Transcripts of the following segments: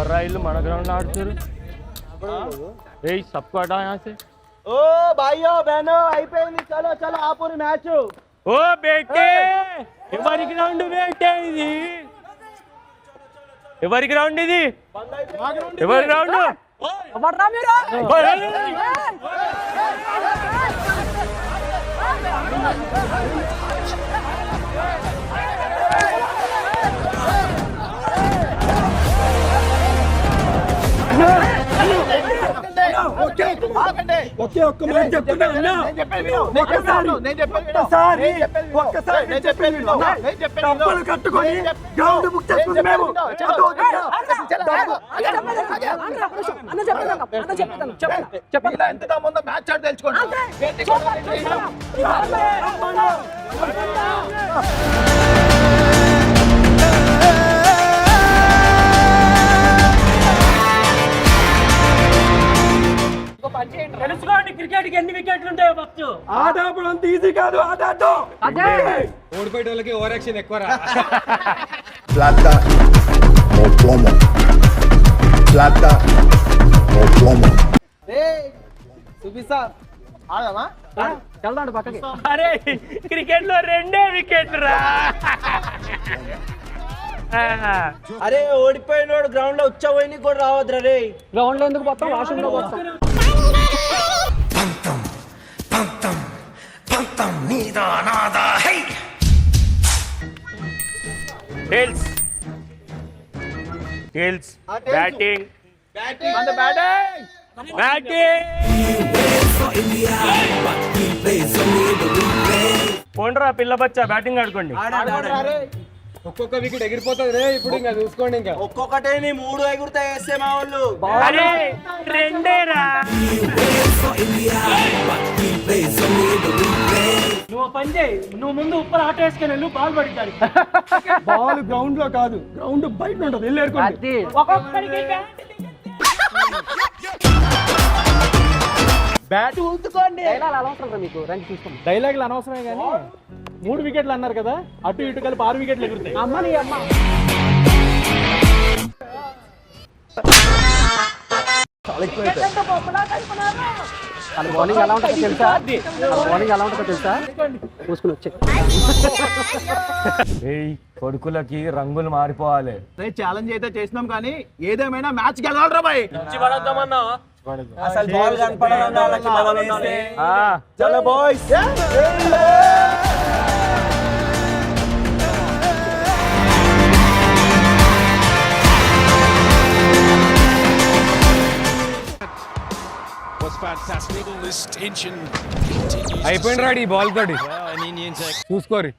राइल मन ग्राउंड आड़ताరు ए सबको हटा यहां से ओ भाइयों बहनों అయిపోయింది चलो चलो ఆపురి మ్యాచ్ ओ बेटे ఎవరి గ్రౌండ్ బేటే ఇది ఎవరి గ్రౌండ్ ఇది ఎవరి గ్రౌండ్ ఎవడ్రా మీరు ఒకే ఒక్క మాట చెప్తున్నా డబ్బులు కట్టుకొని గ్రౌండ్ బుక్ చేసుకుంది మేము ఎంత ముందు మ్యాచ్ ఆడి తెలుసుకోండి తెలుసుకోండి క్రికెట్ కి ఎన్ని వికెట్లు ఉంటాయో ఫస్ట్ ఆట అప్పుడు అంత ఈజీ కాదు ఆట ఓడిపోయే వాళ్ళకి ఓవర్ యాక్షన్ ఎక్కువ plata o plomo, plata o plomo. సుబిసా ఆడమా వెళ్దాం పక్కకి అరే క్రికెట్ లో రెండే వికెట్లు రా అరే ఓడిపోయినోడు గ్రౌండ్ లో ఉచ్చపోయి కూడా రావద్దురా రే గ్రౌండ్ లో ఎందుకు పోతాం వాష్రూమ్ లో పోతాం tails tails batting on the batting పోండ్రా పిల్ల బచ్చా బ్యాటింగ్ ఆడుకోండి ఒక్కొక్క వికెట్ ఎగిరిపోతుంది రే ఇప్పుడు ఇంకా చూసుకోండి ఇంకా ఒక్కొక్కటే నీ 3 ఎగురుతా వేస్తే మా వాళ్ళు అరే రెండేరా నువ్వు పని చేయి నువ్వు ముందు ఉప్పర్ ఆట వేసుకొని నువ్వు బాల్ పడిద్దాడు బాల్ గ్రౌండ్ లో కాదు గ్రౌండ్ బయట ఉంటది వెళ్ళి ఏరుకోండి ఒక్కొక్కడికి బ్యాట్ ఊతుకోండి అనవసరం మీకు రండి చూసుకోండి డైలాగులు అనవసరమే కానీ 3 వికెట్లు అన్నారు కదా అటు ఇటు కలిపి 6 వికెట్లు ఎగురుతాయి అమ్మ నీ అమ్మ బౌలింగ్ ఎలా ఉంటుందో తెలుసా బౌలింగ్ ఎలా ఉంటుందో తెలుసా చూసుకుని వచ్చే ఏయ్ కొడుకులకి రంగులు మారిపోవాలి ఛాలెంజ్ అయితే చేసినాం కానీ ఏదేమైనా మ్యాచ్ గెలవాలరా బాయ్ పడద్దామన్నా అసలు బాల్ కనపడాలంటే చలో boys Fantastic. This tension continues. అయిపోయింది రాడి బాల్ తోటి An Indian tech. చూసుకోరి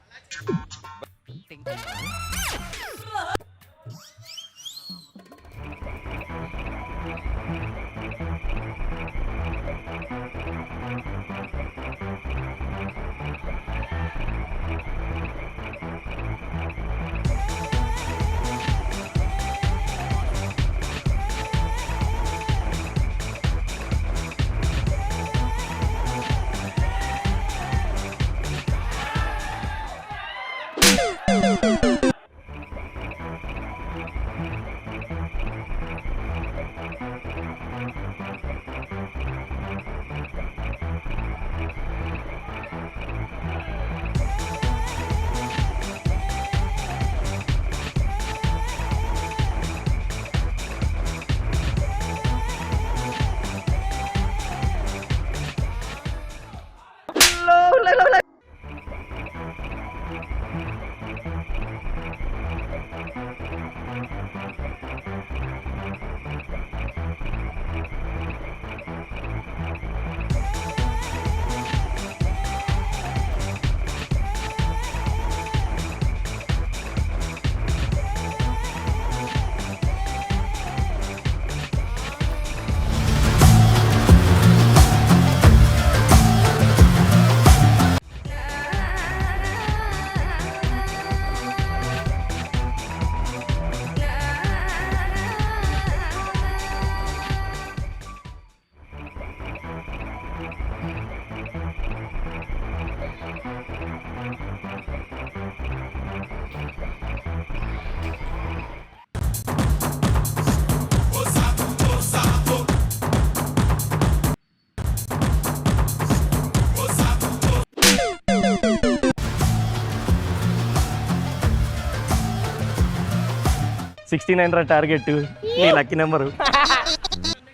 69 రా టార్గెట్, నీ లక్కీ నెంబరు.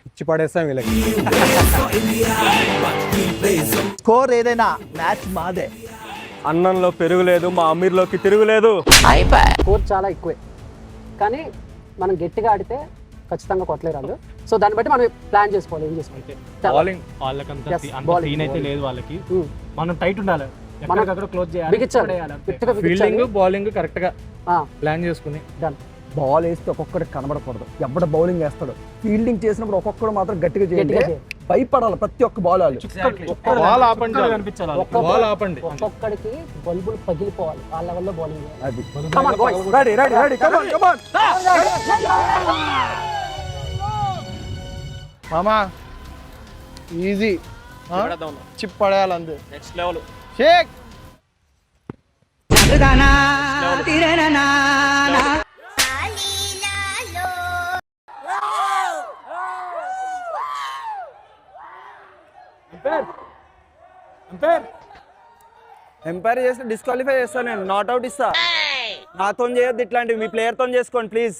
ఇచ్చి పడేస్తాం వీళ్ళకి. స్కోర్ ఏదైనా మ్యాచ్ మాదే. అన్నంలో పెరుగులేదు, మా అమీర్లోకి తిరుగులేదు. స్కోర్ చాలా ఎక్కువే, కానీ మనం గట్టిగా ఆడితే ఖచ్చితంగా కొట్టలేరు వాళ్ళు. సో దాన్ని బట్టి మనం ప్లాన్ చేసుకోవాలి, ఏం చేసుకోవాలి. బౌలింగ్ వాళ్ళకంత Yes, అంత bowling, సీన్ అయితే bowling. లేదు వాళ్ళకి. Hmm. మనం టైట్ ఉండాలి, మనం ఎక్కడికక్కడ క్లోజ్ బిగించాలి, చేయాలి. గట్టిగా ఫీల్డింగ్ బిగించాలి. బౌలింగ్ కరెక్ట్ గా ఆ, ప్లాన్ చేసుకుని. done. బాల్ వేస్తే ఒక్కొక్కడికి కనబడకూడదు, ఎవడ బౌలింగ్ వేస్తాడు. ఫీల్డింగ్ చేసినప్పుడు ఒక్కొక్కడు మాత్రం గట్టిగా చేయండి, గట్టిగా చేయాలి. భయపడాలి ప్రతి ఒక్క బాల్ వాళ్ళు. బాల్ ఆపండి కనిపించాలి, బాల్ ఆపండి. ఒక్కొక్కడికి బల్బులు పగిలిపోవాలి, ఆ లెవెల్లో బౌలింగ్ చేయాలి. అది Come on, boys. Ready ready ready come on come on మామా ఈజీ చిప్ పడేయాలి అంతే. Next level shake. ఎంపైర్ చేస్తే డిస్క్వాలిఫై చేస్తా, నేను నాట్ అవుట్ ఇస్తా. నాతో చేయొద్దు ఇట్లాంటివి, మీ ప్లేయర్ తో చేసుకోండి ప్లీజ్.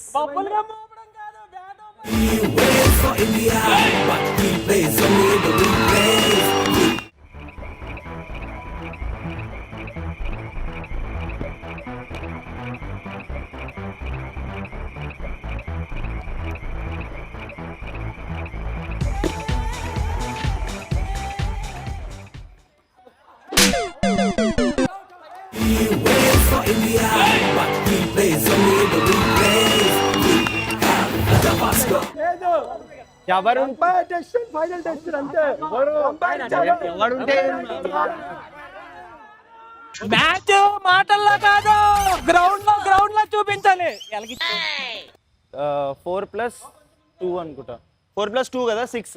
మ్యాచ్ మాటల్లో కాదు, గ్రౌండ్ లో చూపించాలి. 4+2 అనుకుంటా, 4+2 కదా 6.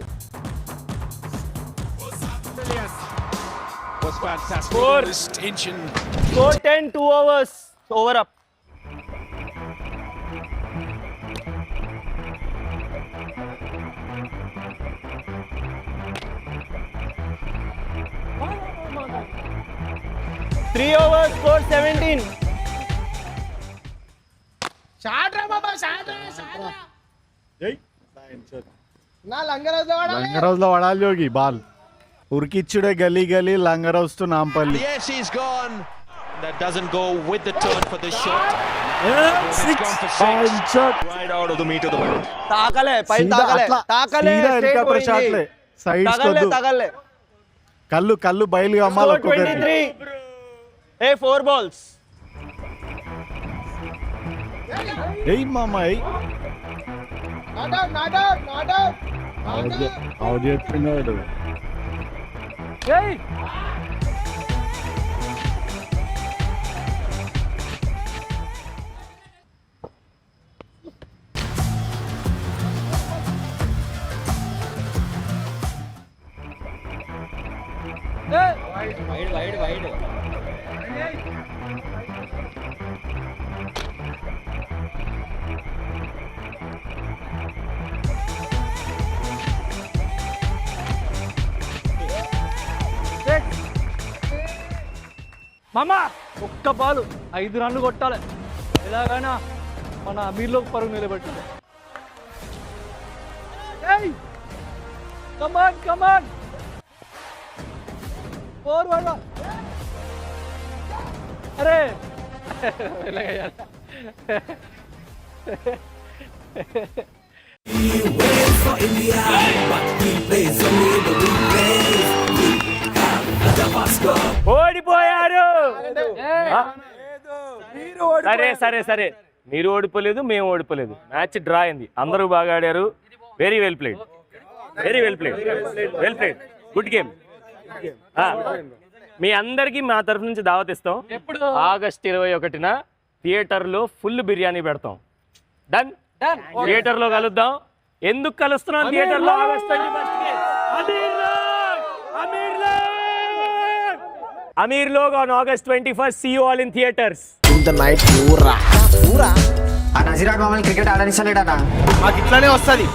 Was fantastic. All this tension. Score 10, 2 overs, over up. Three overs, score 17. Langar Houz లో పడాలి యోగి బాల్. ఉరికిచ్చుడే గలీ గలీ Langar Houz to Nampally. Yes, he's gone. That doesn't go with the turn for the shot. He's gone for 6. Right out of the meat of the wicket. తాకలే పై తాకలే తాకలే హెలికాప్టర్ షాట్లే సైడ్స్ తాకలే కొద్దు. తాకలే. కళ్ళు కళ్ళు బయలుగా అమ్మాలి Score 23. Hey, 4 balls. ఎయ్ మామ ఎయ్. అవుట్ చేస్తున్నాడు. మామా ఒక్క బాలు 5 రన్లు కొట్టాలి, ఎలాగైనా మన అమీర్లోకి పరుగు నిలబెట్టాలి. కమాన్ కమాన్ 4 అరే ఓడిపోయారు. సరే సరే సరే, మీరు ఓడిపోలేదు, మేము ఓడిపోలేదు, మ్యాచ్ డ్రా అయింది. అందరూ బాగా ఆడారు. Very well played, very well played, well played, good game. మీ అందరికి మా తరఫు నుంచి దావత్ ఇస్తాం. ఆగస్ట్ 21న థియేటర్లో ఫుల్ బిర్యానీ పెడతాం. డన్. థియేటర్లో కలుద్దాం. ఎందుకు కలుస్తున్నాం థియేటర్లో? ఆగస్ట్ 21కి Amir Log on August 21st. See you all in theaters. In the night పూరా ఆ నజీరాడ్ మమ్మల్ని క్రికెట్ ఆడనిస్తలేడనా? మాకు ఇట్లానే వస్తుంది.